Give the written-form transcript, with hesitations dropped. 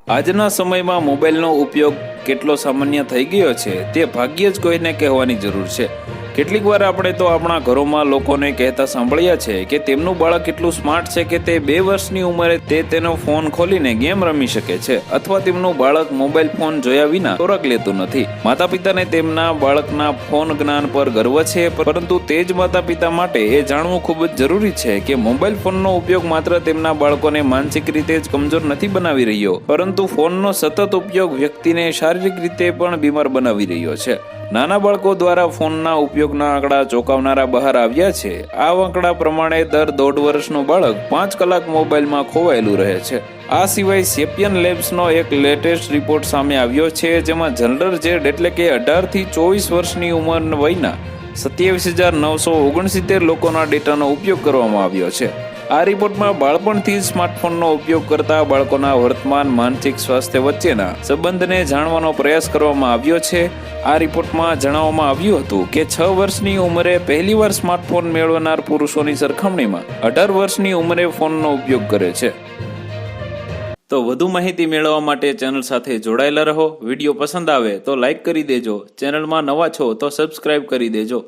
આજના સમયમાં મોબાઈલનો ઉપયોગ કેટલો સામાન્ય થઈ ગયો છે તે ભાગ્યે જ કોઈને કહેવાની જરૂર છે। કેટલીક વાર આપણે તો આપણા ઘરોમાં લોકોને કહેતા સાંભળ્યા છે કે તેમનું બાળક એટલું સ્માર્ટ છે કે તે 2 વર્ષની ઉંમરે તે તેનો ફોન ખોલીને ગેમ રમી શકે છે, અથવા તેમનું બાળક મોબાઈલ ફોન જોયા વિના ખોરાક લેતું નથી। માતા પિતાને તેમના બાળકના ફોન જ્ઞાન પર ગર્વ છે, પરંતુ તે જ માતા પિતા માટે એ જાણવું ખૂબ જ જરૂરી છે કે મોબાઈલ ફોનનો ઉપયોગ માત્ર તેમના બાળકોને માનસિક રીતે જ કમજોર નથી બનાવી રહ્યો, પરંતુ ફોનનો સતત ઉપયોગ વ્યક્તિને શારીરિક રીતે પણ બીમાર બનાવી રહ્યો છે। નાના બાળકો દ્વારા ફોનના ઉપયોગના આંકડા ચોંકાવનારા બહાર આવ્યા છે। આ આંકડા પ્રમાણે દર 1.5 વર્ષનું બાળક 5 કલાક મોબાઈલમાં ખોવાયેલું રહે છે। આ સિવાય સેપિયન લેબ્સનો એક લેટેસ્ટ રિપોર્ટ સામે આવ્યો છે, જેમાં જનરલ જેડ એટલે કે 18 થી 24 વર્ષની ઉંમર વયના 27,969 લોકોના ડેટાનો ઉપયોગ કરવામાં આવ્યો છે। આ રિપોર્ટમાં બાળપણથી જ સ્માર્ટફોનનો ઉપયોગ કરતા બાળકોના વર્તમાન માનસિક સ્વાસ્થ્ય વચ્ચેના સંબંધને જાણવાનો પ્રયાસ કરવામાં આવ્યો છે। આ રિપોર્ટમાં જણાવવામાં આવ્યું હતું કે 6 વર્ષની ઉંમરે પહેલીવાર સ્માર્ટફોન મેળવનાર પુરુષોની સરખામણીમાં 18 વર્ષની ઉંમરે ફોનનો ઉપયોગ કરે છે। તો વધુ માહિતી મેળવવા માટે ચેનલ સાથે જોડાયેલા રહો। વિડીયો પસંદ આવે તો લાઈક કરી દેજો, ચેનલમાં નવા છો તો સબસ્ક્રાઇબ કરી દેજો।